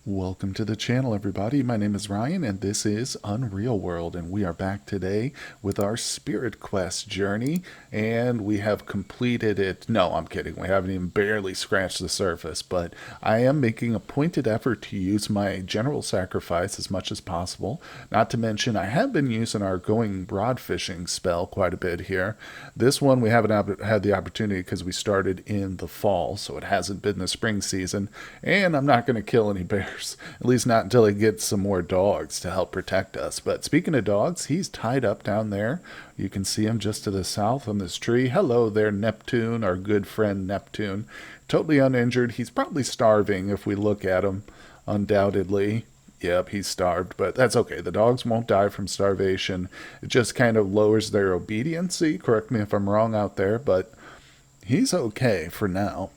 Welcome to the channel, everybody. My name is Ryan, and this is Unreal World, and we are back today with our Spirit Quest journey, and we have completed it. No, I'm kidding. We haven't even barely scratched the surface, but I am making a pointed effort to use my general sacrifice as much as possible. Not to mention, I have been using our going broad fishing spell quite a bit here. This one we haven't had the opportunity because we started in the fall, so it hasn't been the spring season, and I'm not going to kill any bears. At least not until I get some more dogs to help protect us. But speaking of dogs, he's tied up down there. You can see him just to the south on this tree. Hello there, Neptune, our good friend Neptune. Totally uninjured. He's probably starving if we look at him, undoubtedly. Yep, he's starved, but that's okay. The dogs won't die from starvation. It just kind of lowers their obediency. Correct me if I'm wrong out there, but he's okay for now.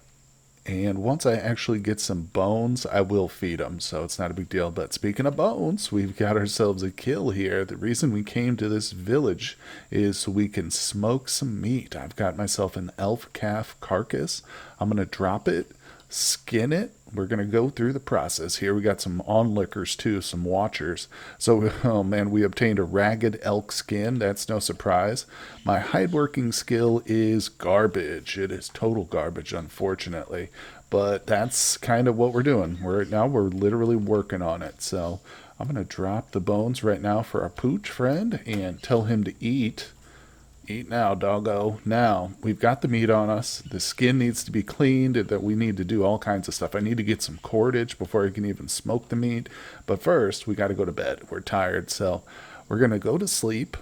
And once I actually get some bones, I will feed them, so it's not a big deal. But speaking of bones, we've got ourselves a kill here. The reason we came to this village is so we can smoke some meat. I've got myself an elf calf carcass. I'm going to drop it, skin it. We're going to go through the process here. We got some onlookers too, some watchers. So, oh man, we obtained a ragged elk skin. That's no surprise. My hide working skill is garbage. It is total garbage, unfortunately. But that's kind of what we're doing. We're literally working on it. So I'm going to drop the bones right now for our pooch friend and tell him to eat. Eat now, doggo. Now, we've got the meat on us. The skin needs to be cleaned. That we need to do all kinds of stuff. I need to get some cordage before I can even smoke the meat. But first, we got to go to bed. We're tired, so we're going to go to sleep.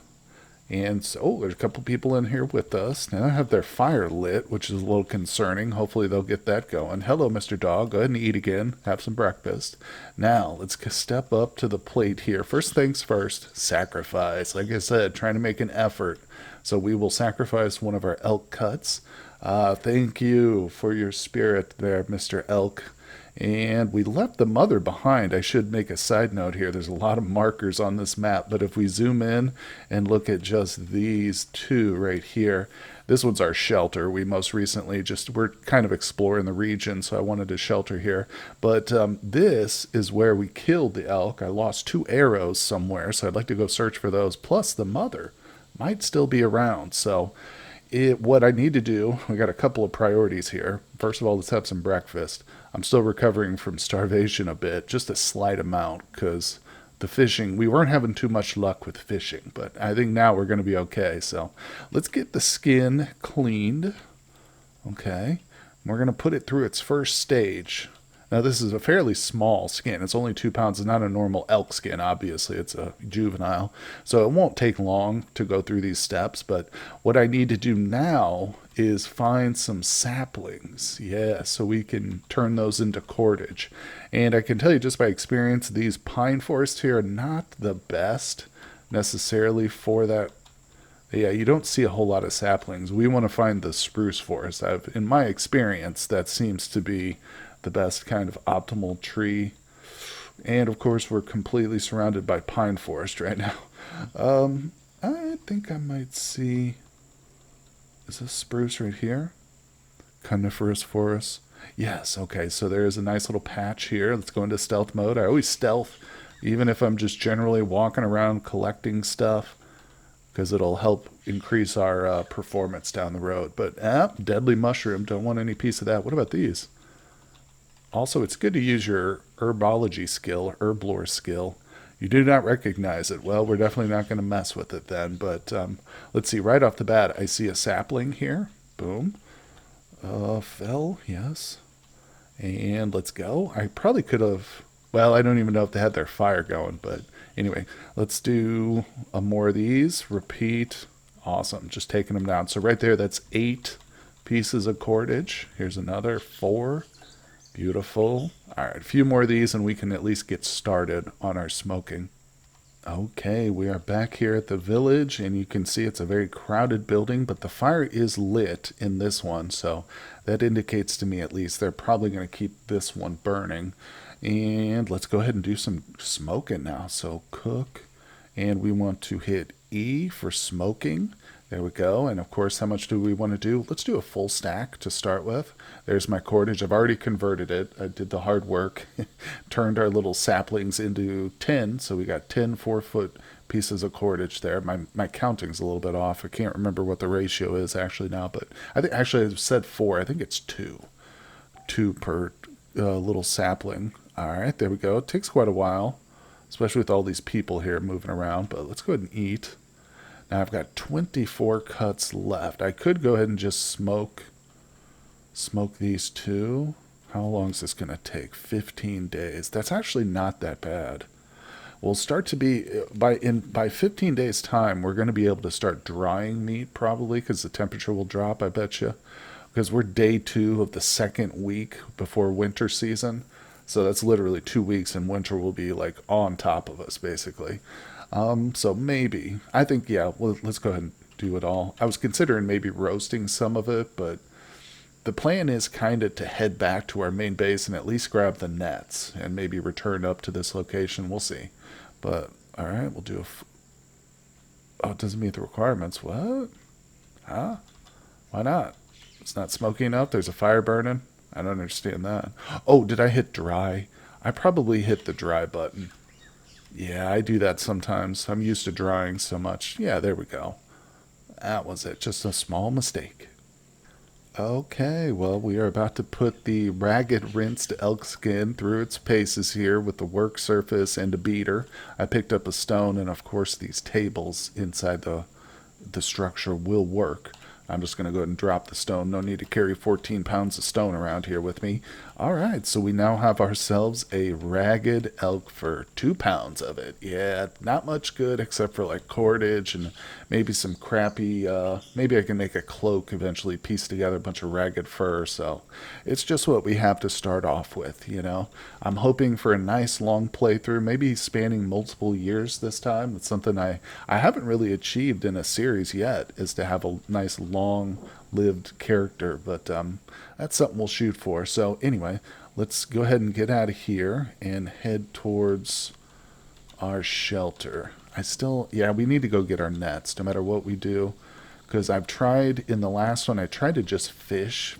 And so, there's a couple people in here with us. Now, I have their fire lit, which is a little concerning. Hopefully, they'll get that going. Hello, Mr. Dog. Go ahead and eat again. Have some breakfast. Now, let's step up to the plate here. First things first, sacrifice. Like I said, trying to make an effort. So we will sacrifice one of our elk cuts. Thank you for your spirit there, Mr. Elk. And we left the mother behind. I should make a side note here. There's a lot of markers on this map, but if we zoom in and look at just these two right here, this one's our shelter. We're kind of exploring the region, so I wanted to shelter here. But this is where we killed the elk. I lost 2 arrows somewhere, so I'd like to go search for those. Plus the mother might still be around. So what I need to do, we got a couple of priorities here. First of all, let's have some breakfast. I'm still recovering from starvation a bit, just a slight amount, because the fishing, we weren't having too much luck with fishing, but I think now we're going to be okay. So let's get the skin cleaned. Okay. We're going to put it through its first stage. Now, this is a fairly small skin. It's only 2 pounds. It's not a normal elk skin, obviously. It's a juvenile. So it won't take long to go through these steps. But what I need to do now is find some saplings. Yeah, so we can turn those into cordage. And I can tell you just by experience, these pine forests here are not the best necessarily for that. Yeah, you don't see a whole lot of saplings. We want to find the spruce forest. In my experience, that seems to be the best kind of optimal tree. And of course, we're completely surrounded by pine forest right now. I think I might see. Is this spruce right here? Coniferous forest. Yes, okay, so there is a nice little patch here. Let's go into stealth mode. I always stealth, even if I'm just generally walking around collecting stuff, because it'll help increase our performance down the road. But, deadly mushroom. Don't want any piece of that. What about these? Also, it's good to use your herbology skill, herb lore skill. You do not recognize it. Well, we're definitely not going to mess with it then. But let's see. Right off the bat, I see a sapling here. Boom. Fell, yes. And let's go. I probably could have... Well, I don't even know if they had their fire going. But anyway, let's do more of these. Repeat. Awesome. Just taking them down. So right there, that's 8 pieces of cordage. Here's another 4. Beautiful. All right, a few more of these and we can at least get started on our smoking. Okay, we are back here at the village and you can see it's a very crowded building, but the fire is lit in this one, so that indicates to me at least they're probably going to keep this one burning. And let's go ahead and do some smoking now. So cook, and we want to hit E for smoking. There we go. And of course, how much do we want to do? Let's do a full stack to start with. There's my cordage. I've already converted it. I did the hard work. Turned our little saplings into 10. So we got 10 4-foot pieces of cordage there. My counting's a little bit off. I can't remember what the ratio is actually now, but I think actually I said 4. I think it's 2. 2 per little sapling. All right, there we go. It takes quite a while, especially with all these people here moving around, but let's go ahead and eat. Now I've got 24 cuts left. I could go ahead and just smoke these two. How long is this going to take? 15 days. That's actually not that bad. We'll start to be by 15 days time, we're going to be able to start drying meat probably because the temperature will drop, I bet you. Because we're day 2 of the second week before winter season. So that's literally 2 weeks and winter will be like on top of us basically. So maybe. I think, yeah, well, let's go ahead and do it all. I was considering maybe roasting some of it, but the plan is kind of to head back to our main base and at least grab the nets and maybe return up to this location. We'll see. But, all right, we'll do oh, it doesn't meet the requirements. What? Huh? Why not? It's not smoky enough? There's a fire burning? I don't understand that. Oh, did I hit dry? I probably hit the dry button. Yeah, I do that sometimes. I'm used to drying so much. Yeah, there we go. That was it. Just a small mistake. Okay, well, we are about to put the ragged rinsed elk skin through its paces here with the work surface and a beater. I picked up a stone, and of course these tables inside the structure will work. I'm just going to go ahead and drop the stone. No need to carry 14 pounds of stone around here with me. All right, so we now have ourselves a ragged elk fur, 2 pounds of it. Yeah, not much good except for like cordage and maybe some crappy, maybe I can make a cloak eventually, piece together a bunch of ragged fur. So it's just what we have to start off with, you know. I'm hoping for a nice long playthrough, maybe spanning multiple years this time. It's something I haven't really achieved in a series yet, is to have a nice long lived character, but that's something we'll shoot for. So anyway, let's go ahead and get out of here and head towards our shelter. Yeah, we need to go get our nets no matter what we do, because I've tried in the last one, I tried to just fish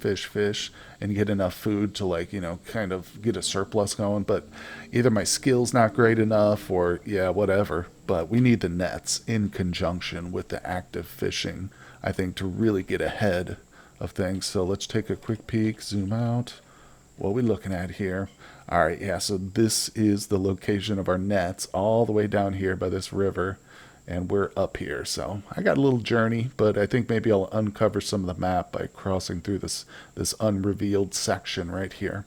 and get enough food to, like, you know, kind of get a surplus going, but either my skill's not great enough or yeah, whatever. But we need the nets in conjunction with the active fishing, I think, to really get ahead of things. So let's take a quick peek, zoom out. What are we looking at here? All right, yeah, so this is the location of our nets, all the way down here by this river, and we're up here. So I got a little journey, but I think maybe I'll uncover some of the map by crossing through this unrevealed section right here.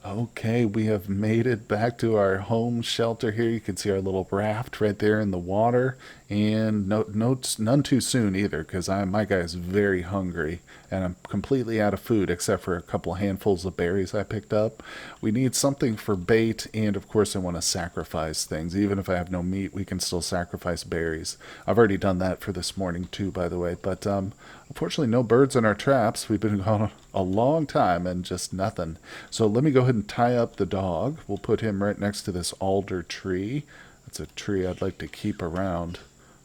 Okay, we have made it back to our home shelter here. You can see our little raft right there in the water, and none too soon either, because my guy is very hungry, and I'm completely out of food except for a couple handfuls of berries I picked up. We need something for bait, and of course I want to sacrifice things. Even if I have no meat, we can still sacrifice berries. I've already done that for this morning too, by the way, but unfortunately no birds in our traps. We've been gone a long time and just nothing. So let me go ahead and tie up the dog. We'll put him right next to this alder tree. That's a tree I'd like to keep around.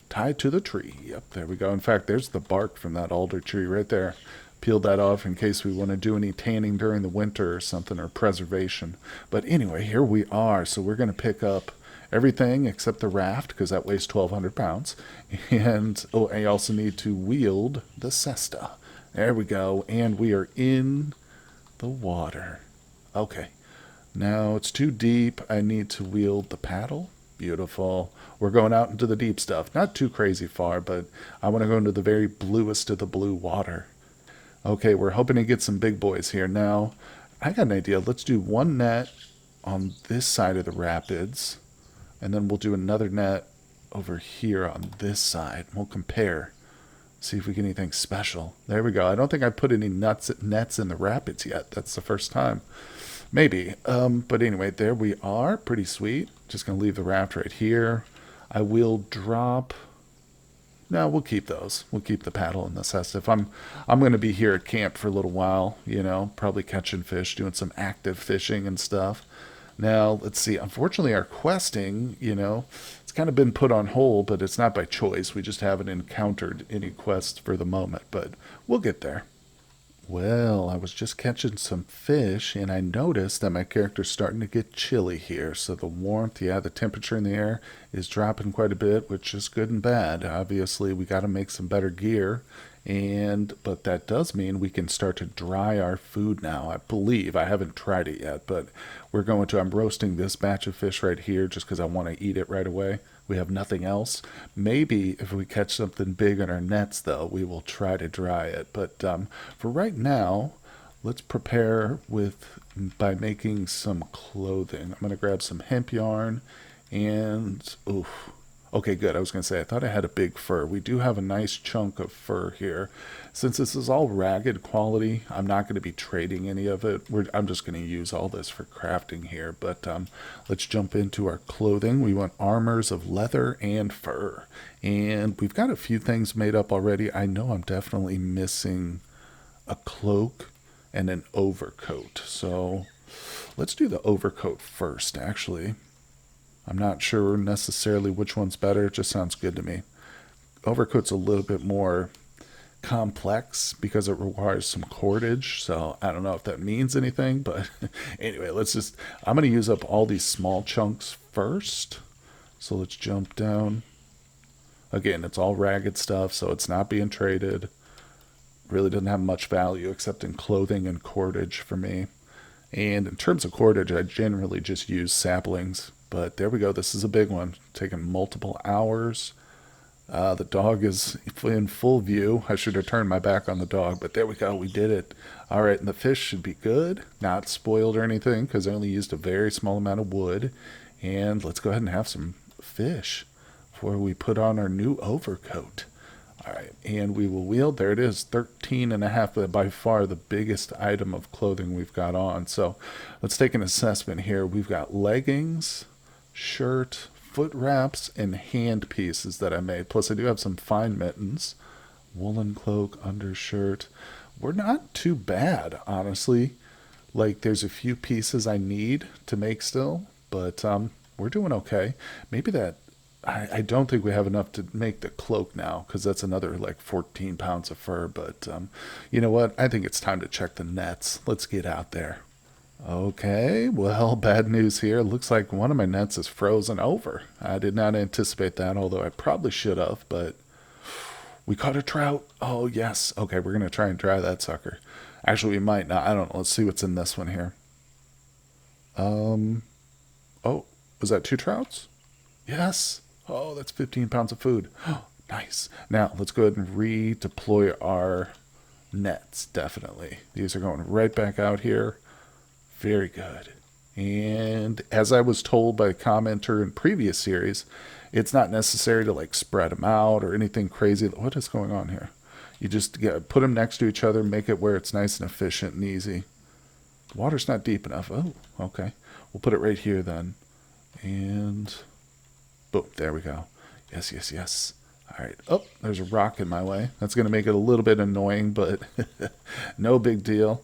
Tied to the tree. Yep, there we go. In fact, there's the bark from that alder tree right there. Peeled that off in case we want to do any tanning during the winter or something, or preservation. But anyway, here we are. So we're going to pick up everything except the raft, because that weighs 1,200 pounds. And oh, I also need to wield the cesta. There we go. And we are in the water. Okay. Now it's too deep. I need to wield the paddle. Beautiful. We're going out into the deep stuff. Not too crazy far, but I want to go into the very bluest of the blue water. Okay, we're hoping to get some big boys here. Now, I got an idea. Let's do one net on this side of the rapids, and then we'll do another net over here on this side. We'll compare. See if we get anything special. There we go. I don't think I put any nets in the rapids yet. That's the first time. Maybe. But anyway, there we are. Pretty sweet. Just going to leave the raft right here. I will drop... No, we'll keep those. We'll keep the paddle and the cesta. If I'm going to be here at camp for a little while, you know, probably catching fish, doing some active fishing and stuff. Now, let's see. Unfortunately, our questing, you know, it's kind of been put on hold, but it's not by choice. We just haven't encountered any quests for the moment, but we'll get there. Well, I was just catching some fish and I noticed that my character's starting to get chilly here. So the warmth, yeah, the temperature in the air is dropping quite a bit, which is good and bad. Obviously, we got to make some better gear. But that does mean we can start to dry our food now. I believe I haven't tried it yet, but I'm roasting this batch of fish right here just because I want to eat it right away. We have nothing else. Maybe if we catch something big in our nets, though, we will try to dry it. But for right now, let's prepare by making some clothing. I'm gonna grab some hemp yarn, and oof. Okay, good. I was gonna say I thought I had a big fur. We do have a nice chunk of fur here. Since this is all ragged quality, I'm not going to be trading any of it. I'm just going to use all this for crafting here. But let's jump into our clothing. We want armors of leather and fur. And we've got a few things made up already. I know I'm definitely missing a cloak and an overcoat. So let's do the overcoat first, actually. I'm not sure necessarily which one's better. It just sounds good to me. Overcoat's a little bit more complex because it requires some cordage, so I don't know if that means anything, but anyway, I'm going to use up all these small chunks first. So let's jump down. Again, it's all ragged stuff, so it's not being traded. Really doesn't have much value except in clothing and cordage for me. And in terms of cordage, I generally just use saplings. But there we go. This is a big one. Taking multiple hours. The dog is in full view. I should have turned my back on the dog, but there we go. We did it. All right, and the fish should be good. Not spoiled or anything because I only used a very small amount of wood. And let's go ahead and have some fish before we put on our new overcoat. All right, and we will wield. There it is, 13 and a half, by far the biggest item of clothing we've got on. So let's take an assessment here. We've got leggings, shirt, foot wraps, and hand pieces that I made. Plus I do have some fine mittens, woolen cloak, undershirt. We're not too bad, honestly. Like there's a few pieces I need to make still, but we're doing okay. Maybe that I don't think we have enough to make the cloak now because that's another like 14 pounds of fur. But you know what? I think it's time to check the nets. Let's get out there. Okay, well, bad news here. Looks like one of my nets is frozen over. I did not anticipate that, although I probably should have, but we caught a trout. Oh, yes. Okay, we're going to try and dry that sucker. Actually, we might not. I don't know. Let's see what's in this one here. Oh, was that 2 trouts? Yes. Oh, that's 15 pounds of food. Oh, nice. Now, let's go ahead and redeploy our nets, definitely. These are going right back out here. Very good. And as I was told by a commenter in previous series, it's not necessary to like spread them out or anything crazy. What is going on here? You just put them next to each other, make it where it's nice and efficient and easy. The water's not deep enough. Oh, okay. We'll put it right here then. And boom, there we go. Yes, yes, yes. All right. Oh, there's a rock in my way. That's going to make it a little bit annoying, but no big deal.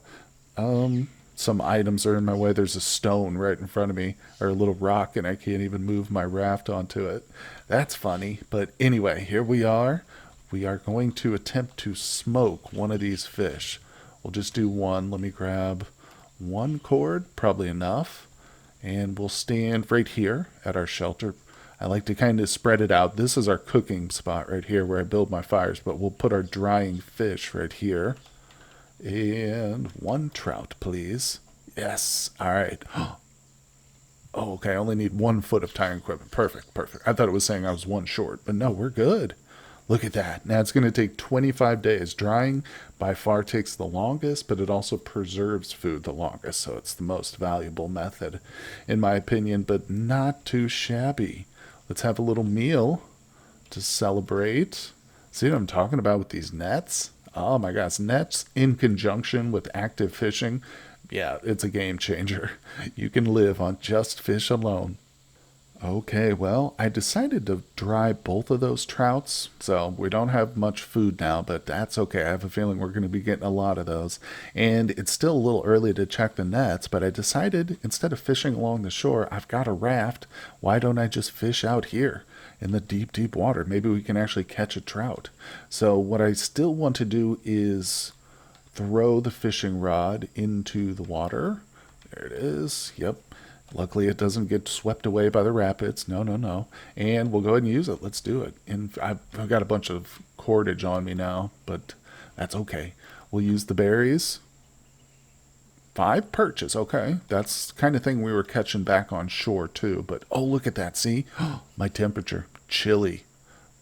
Some items are in my way. There's a stone right in front of me, or a little rock, and I can't even move my raft onto it. That's funny. But anyway, here we are. We are going to attempt to smoke one of these fish. We'll just do one. Let me grab one cord, probably enough. And we'll stand right here at our shelter. I like to kind of spread it out. This is our cooking spot right here where I build my fires, but we'll put our drying fish right here. And 1 trout, please. Yes. All right. Oh, okay. I only need 1 foot of tying equipment. Perfect. Perfect. I thought it was saying I was 1 short, but no, we're good. Look at that. Now it's going to take 25 days. Drying by far takes the longest, but it also preserves food the longest. So it's the most valuable method, in my opinion, but not too shabby. Let's have a little meal to celebrate. See what I'm talking about with these nets? Oh my gosh, nets in conjunction with active fishing. Yeah, it's a game changer. You can live on just fish alone. Okay, well, I decided to dry both of those trouts, so we don't have much food now, but that's okay. I have a feeling we're going to be getting a lot of those. And it's still a little early to check the nets, but I decided instead of fishing along the shore, I've got a raft. Why don't I just fish out here in the deep, deep water? Maybe we can actually catch a trout. So, what I still want to do is throw the fishing rod into the water. There it is. Yep. Luckily, it doesn't get swept away by the rapids. No, no, no. And we'll go ahead and use it. Let's do it. And I've got a bunch of cordage on me now, but that's okay. We'll use the berries. 5 perches. Okay. That's the kind of thing we were catching back on shore, too. But oh, look at that. See? My temperature. Chilly.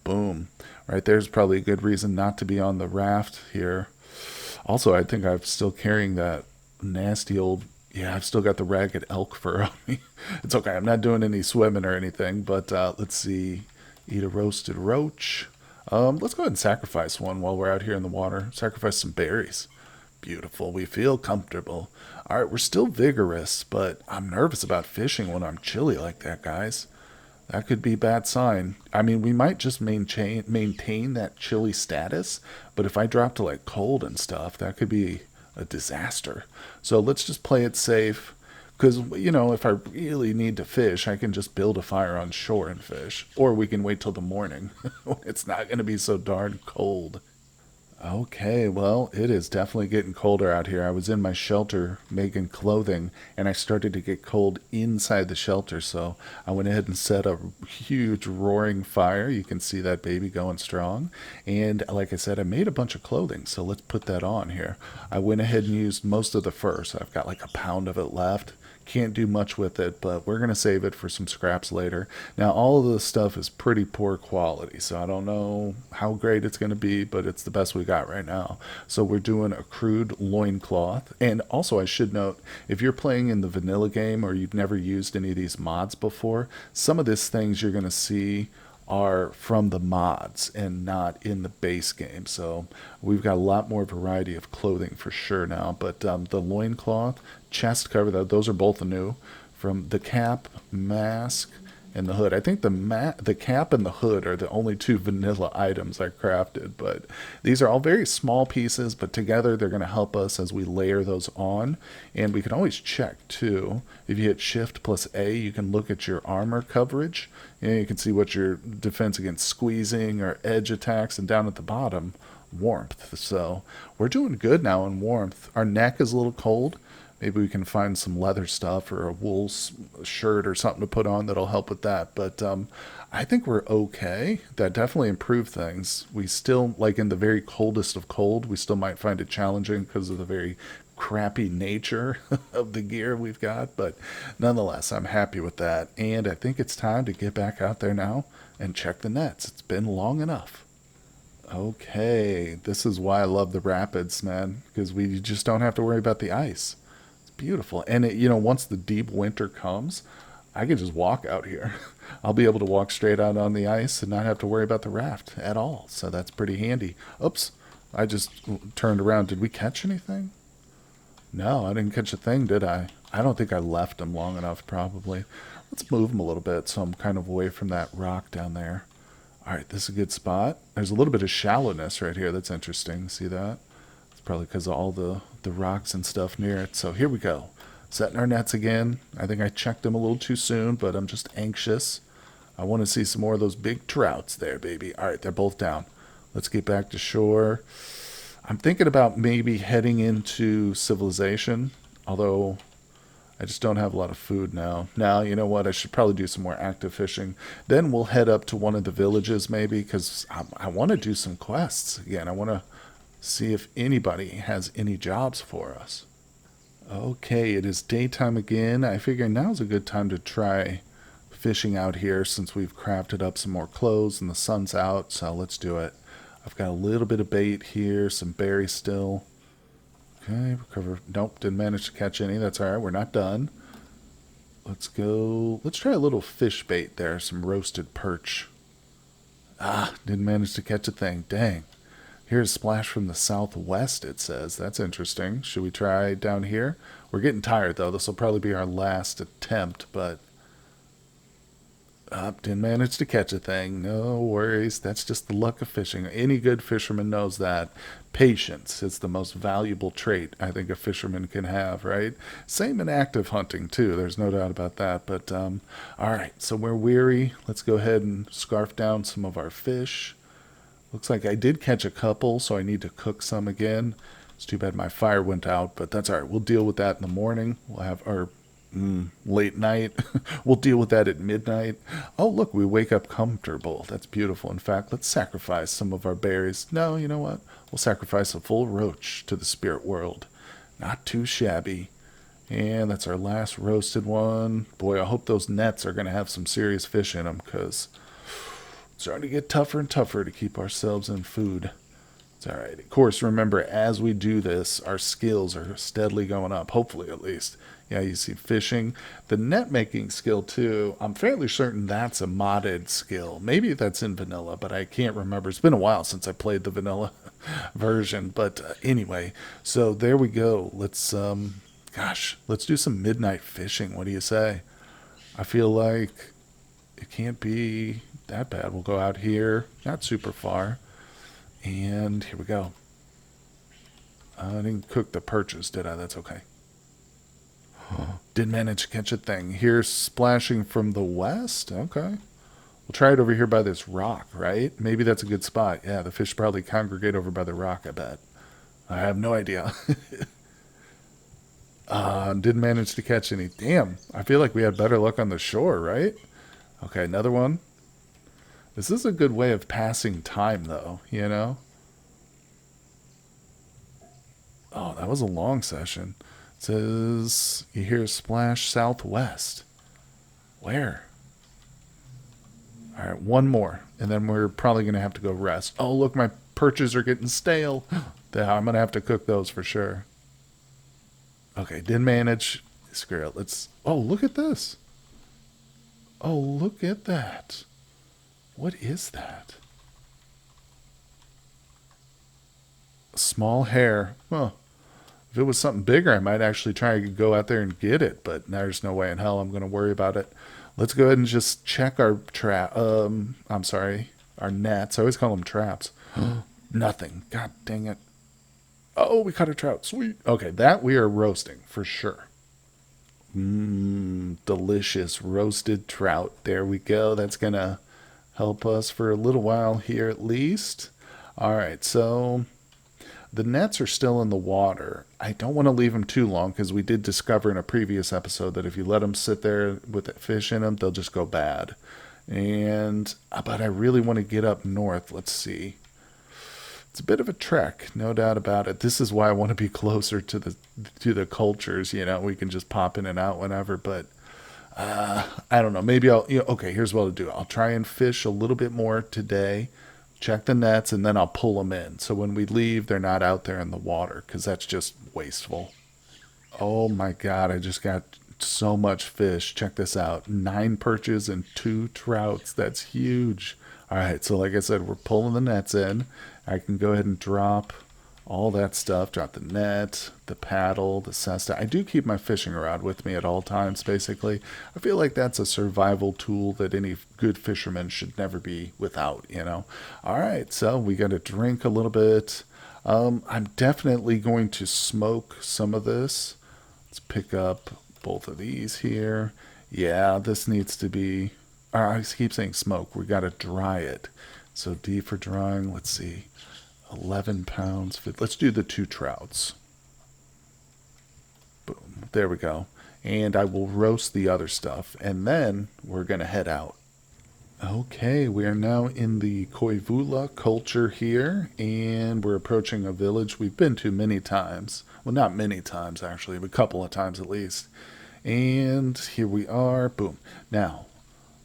Boom. Right there's probably a good reason not to be on the raft here. Also, I think I'm still carrying that nasty old. Yeah, I've still got the ragged elk fur on me. It's okay. I'm not doing any swimming or anything, but let's see. Eat a roasted roach. Let's go ahead and sacrifice one while we're out here in the water. Sacrifice some berries. Beautiful. We feel comfortable. All right, we're still vigorous, but I'm nervous about fishing when I'm chilly like that, guys. That could be a bad sign. I mean, we might just maintain that chilly status, but if I drop to like cold and stuff, that could be a disaster. So let's just play it safe. Because, if I really need to fish, I can just build a fire on shore and fish. Or we can wait till the morning when it's not going to be so darn cold. Okay, well, it is definitely getting colder out here. I was in my shelter making clothing, and I started to get cold inside the shelter, so I went ahead and set a huge roaring fire. You can see that baby going strong. And like I said, I made a bunch of clothing, so let's put that on here. I went ahead and used most of the fur, so I've got like a pound of it left. Can't do much with it, but we're going to save it for some scraps later. Now, all of this stuff is pretty poor quality, so I don't know how great it's going to be, but it's the best we got right now. So we're doing a crude loincloth. And also, I should note, if you're playing in the vanilla game or you've never used any of these mods before, some of these things you're going to see are from the mods and not in the base game. So we've got a lot more variety of clothing for sure now. But the loincloth, chest cover, those are both new. From the cap, mask, and the hood. I think the cap and the hood are the only two vanilla items I crafted, but these are all very small pieces, but together they're going to help us as we layer those on. And we can always check too. If you hit Shift plus A, you can look at your armor coverage. And you can see what your defense against squeezing or edge attacks, and down at the bottom, warmth. So we're doing good now in warmth. Our neck is a little cold. Maybe we can find some leather stuff or a wool shirt or something to put on that'll help with that. But I think we're okay. That definitely improved things. We still, like in the very coldest of cold, we still might find it challenging because of the very crappy nature of the gear we've got. But nonetheless, I'm happy with that. And I think it's time to get back out there now and check the nets. It's been long enough. Okay, this is why I love the rapids, man, because we just don't have to worry about the ice. Beautiful. And once the deep winter comes, I can just walk out here. I'll be able to walk straight out on the ice and not have to worry about the raft at all. So that's pretty handy. Oops. I just turned around. Did we catch anything? No, I didn't catch a thing, did I? I don't think I left them long enough, probably. Let's move them a little bit so I'm kind of away from that rock down there. All right, this is a good spot. There's a little bit of shallowness right here. That's interesting. See that? Probably because of all the rocks and stuff near it. So here we go. Setting our nets again. I think I checked them a little too soon, but I'm just anxious. I want to see some more of those big trouts there, baby. All right, they're both down. Let's get back to shore. I'm thinking about maybe heading into civilization, although I just don't have a lot of food now. Now, you know what? I should probably do some more active fishing. Then we'll head up to one of the villages maybe because I want to do some quests again. I want to see if anybody has any jobs for us. Okay, it is daytime again. I figure now's a good time to try fishing out here since we've crafted up some more clothes and the sun's out, so let's do it. I've got a little bit of bait here, some berries still. Okay, recover. Nope, didn't manage to catch any. That's alright, we're not done. Let's go. Let's try a little fish bait there, some roasted perch. Ah, didn't manage to catch a thing. Dang. Here's a splash from the southwest, it says. That's interesting. Should we try down here? We're getting tired, though. This will probably be our last attempt, but Didn't manage to catch a thing. No worries. That's just the luck of fishing. Any good fisherman knows that. Patience is the most valuable trait I think a fisherman can have, right? Same in active hunting, too. There's no doubt about that. But, all right. So we're weary. Let's go ahead and scarf down some of our fish. Looks like I did catch a couple, so I need to cook some again. It's too bad my fire went out, but that's all right. We'll deal with that in the morning. We'll have our late night. We'll deal with that at midnight. Oh, look, we wake up comfortable. That's beautiful. In fact, let's sacrifice some of our berries. No, you know what? We'll sacrifice a full roach to the spirit world. Not too shabby. And that's our last roasted one. Boy, I hope those nets are going to have some serious fish in them because it's starting to get tougher and tougher to keep ourselves in food. It's all right. Of course, remember, as we do this, our skills are steadily going up, hopefully at least. Yeah, you see fishing. The net making skill, too, I'm fairly certain that's a modded skill. Maybe that's in vanilla, but I can't remember. It's been a while since I played the vanilla version. But anyway, so there we go. Let's do some midnight fishing. What do you say? I feel like it can't be that bad. We'll go out here, not super far. And here we go. I didn't cook the perches, did I? That's okay. Didn't manage to catch a thing. Here's splashing from the west. Okay. We'll try it over here by this rock, right? Maybe that's a good spot. Yeah, the fish probably congregate over by the rock, I bet. I have no idea. Didn't manage to catch any. Damn, I feel like we had better luck on the shore, right? Okay, another one. This is a good way of passing time, though, you know? Oh, that was a long session. It says you hear a splash southwest. Where? All right, one more, and then we're probably going to have to go rest. Oh, look, my perches are getting stale. I'm going to have to cook those for sure. Okay, didn't manage. Screw it. Oh, look at this. Oh, look at that. What is that? A small hair. Huh. If it was something bigger, I might actually try to go out there and get it, but there's no way in hell I'm going to worry about it. Let's go ahead and just check our I'm sorry, our nets. I always call them traps. Nothing. God dang it. Oh, we caught a trout. Sweet. Okay, that we are roasting for sure. Delicious roasted trout. There we go. That's going to help us for a little while here at least. All right, so the nets are still in the water. I don't want to leave them too long because we did discover in a previous episode that if you let them sit there with the fish in them, they'll just go bad. But I really want to get up north. Let's see. It's a bit of a trek, no doubt about it. This is why I want to be closer to the cultures. You know, we can just pop in and out whenever. But I don't know. Maybe okay, here's what I'll do. I'll try and fish a little bit more today. Check the nets, and then I'll pull them in. So when we leave, they're not out there in the water because that's just wasteful. Oh my God, I just got so much fish. Check this out. 9 perches and 2 trouts. That's huge. All right, so like I said, we're pulling the nets in. I can go ahead and drop all that stuff. Drop the net, the paddle, the cesta. I do keep my fishing rod with me at all times, basically. I feel like that's a survival tool that any good fisherman should never be without, you know. All right, so we got to drink a little bit. I'm definitely going to smoke some of this. Let's pick up both of these here. Yeah, this needs to be... I keep saying smoke. We got to dry it. So D for drying. Let's see. 11 pounds. Let's do the 2 trouts. Boom. There we go. And I will roast the other stuff. And then we're going to head out. Okay, we are now in the Koivula culture here. And we're approaching a village we've been to many times. Well, not many times, actually. But a couple of times at least. And here we are. Boom. Now,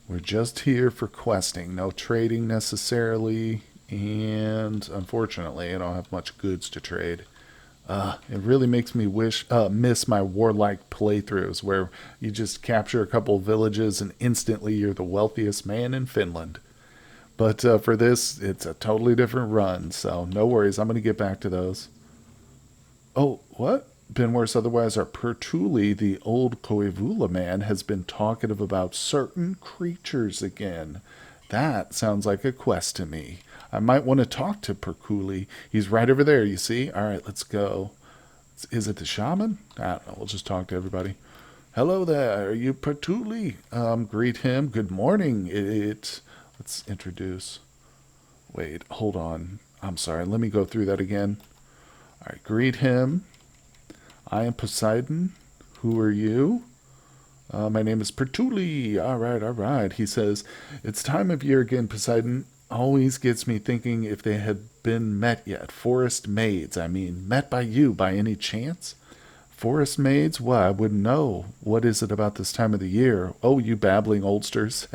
we're just here for questing. No trading necessarily. And unfortunately, I don't have much goods to trade. It really makes me miss my warlike playthroughs where you just capture a couple villages and instantly you're the wealthiest man in Finland. But for this, it's a totally different run, so no worries. I'm going to get back to those. Oh, what? been worse otherwise. Our Pertuli, the old Koivula man, has been talkative about certain creatures again. That sounds like a quest to me. I might want to talk to Pertuli. He's right over there, you see? All right, let's go. Is it the shaman? I don't know. We'll just talk to everybody. Hello there. Are you Pertuli? Greet him. Good morning. Let's introduce. Wait, hold on. I'm sorry. Let me go through that again. All right, greet him. I am Poseidon. Who are you? My name is Pertuli. All right, all right. He says, it's time of year again, Poseidon. Always gets me thinking if they had been met yet. Forest maids, I mean. Met by you by any chance? Forest maids? Well, I wouldn't know. What is it about this time of the year? Oh, you babbling oldsters.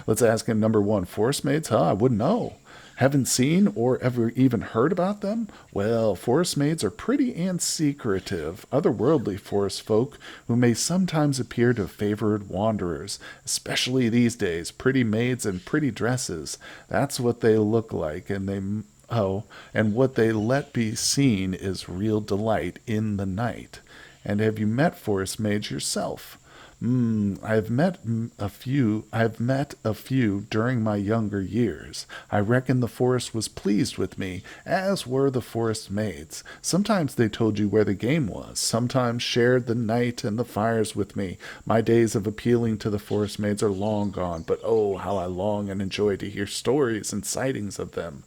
Let's ask him number one. Forest maids? Huh? I wouldn't know. Haven't seen or ever even heard about them? Well, forest maids are pretty and secretive, otherworldly forest folk who may sometimes appear to favored wanderers, especially these days. Pretty maids and pretty dresses. That's what they look like, and what they let be seen is real delight in the night. And have you met forest maids yourself? I've met a few. I've met a few during my younger years. I reckon the forest was pleased with me, as were the forest maids. Sometimes they told you where the game was. Sometimes shared the night and the fires with me. My days of appealing to the forest maids are long gone, but oh, how I long and enjoy to hear stories and sightings of them.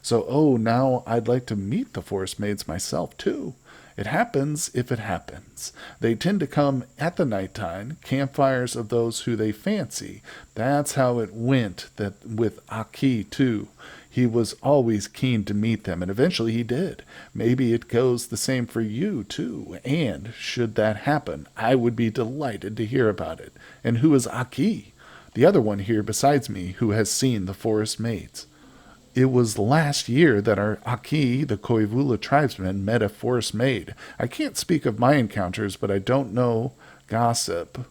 So, oh, now I'd like to meet the forest maids myself too. It happens if it happens. They tend to come at the night time, campfires of those who they fancy. That's how it went that with Aki too. He was always keen to meet them, and eventually he did. Maybe it goes the same for you too. And should that happen, I would be delighted to hear about it. And who is Aki? The other one here besides me who has seen the forest maids. It was last year that our Aki, the Koivula tribesmen, met a forest maid. I can't speak of my encounters, but I don't know gossip.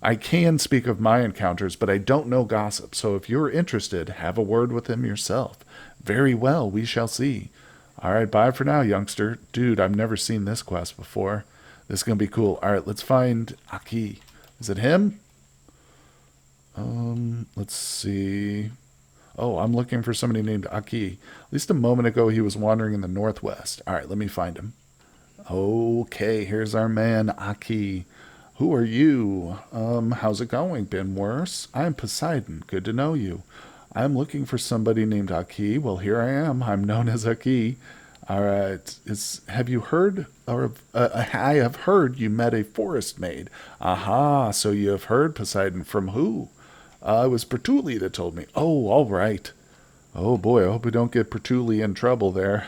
I can speak of my encounters, but I don't know gossip. So if you're interested, have a word with him yourself. Very well, we shall see. All right, bye for now, youngster. Dude, I've never seen this quest before. This is going to be cool. All right, let's find Aki. Is it him? Let's see. Oh, I'm looking for somebody named Aki. At least a moment ago he was wandering in the northwest. All right, let me find him. Okay, here's our man, Aki. Who are you? How's it going? Been worse? I'm Poseidon. Good to know you. I'm looking for somebody named Aki. Well, here I am. I'm known as Aki. All right. Have you heard, or I have heard you met a forest maid. Aha, so you have heard, Poseidon. From who? It was Pertuli that told me. Oh, all right. Oh boy, I hope we don't get Pertuli in trouble there.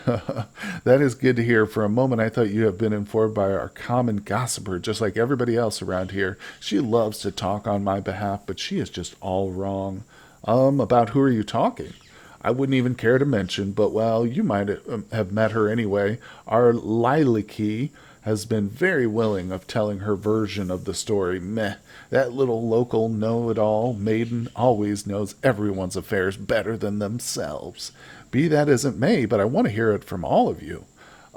That is good to hear. For a moment, I thought you have been informed by our common gossiper, just like everybody else around here. She loves to talk on my behalf, but she is just all wrong. About who are you talking? I wouldn't even care to mention, but well, you might have met her anyway. Our Liliki has been very willing of telling her version of the story. Meh, that little local know-it-all maiden always knows everyone's affairs better than themselves. Be that as it may, but I want to hear it from all of you.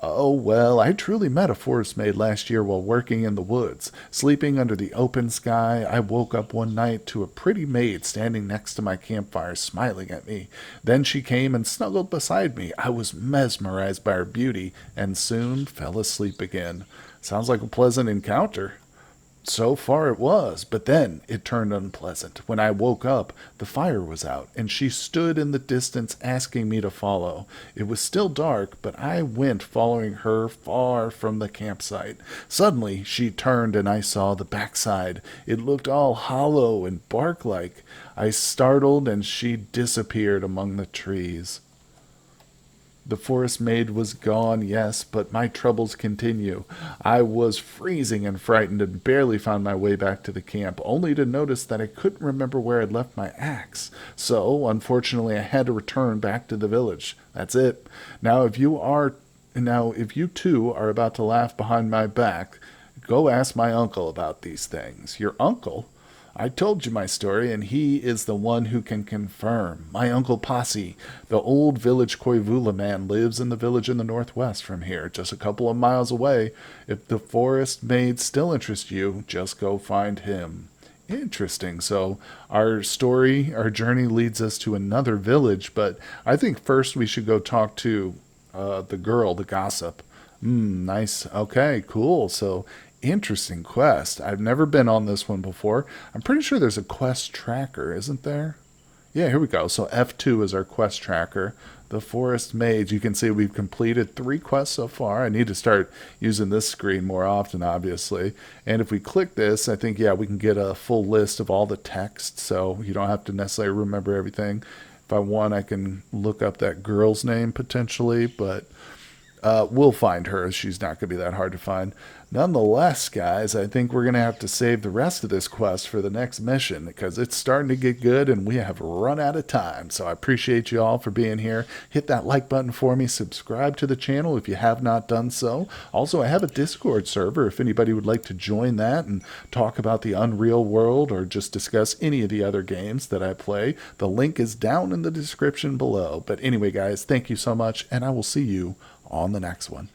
Oh, well, I truly met a forest maid last year while working in the woods. Sleeping under the open sky, I woke up one night to a pretty maid standing next to my campfire smiling at me. Then she came and snuggled beside me. I was mesmerized by her beauty and soon fell asleep again. Sounds like a pleasant encounter. So far it was, but then it turned unpleasant. When I woke up, the fire was out, and she stood in the distance asking me to follow. It was still dark, but I went following her far from the campsite. Suddenly, she turned, and I saw the backside. It looked all hollow and bark-like. I startled, and she disappeared among the trees. The forest maid was gone, yes, but my troubles continue. I was freezing and frightened and barely found my way back to the camp, only to notice that I couldn't remember where I'd left my axe. So, unfortunately, I had to return back to the village. That's it. If you too are about to laugh behind my back, go ask my uncle about these things. Your uncle? I told you my story, and he is the one who can confirm. My Uncle Posse, the old village Koivula man, lives in the village in the northwest from here, just a couple of miles away. If the forest maid still interests you, just go find him. Interesting. So, our story, our journey leads us to another village, but I think first we should go talk to the girl, the gossip. Nice. Okay, cool. So, interesting quest. I've never been on this one before. I'm pretty sure there's a quest tracker, isn't there? Yeah, here we go. So F2 is our quest tracker. The Forest Mage. You can see we've completed 3 quests so far. I need to start using this screen more often, obviously. And if we click this, I think, yeah, we can get a full list of all the text, so you don't have to necessarily remember everything. If I want, I can look up that girl's name potentially, but we'll find her. She's not going to be that hard to find. Nonetheless, guys, I think we're going to have to save the rest of this quest for the next mission because it's starting to get good and we have run out of time. So I appreciate you all for being here. Hit that like button for me. Subscribe to the channel if you have not done so. Also, I have a Discord server if anybody would like to join that and talk about the Unreal world or just discuss any of the other games that I play. The link is down in the description below. But anyway, guys, thank you so much, and I will see you on the next one.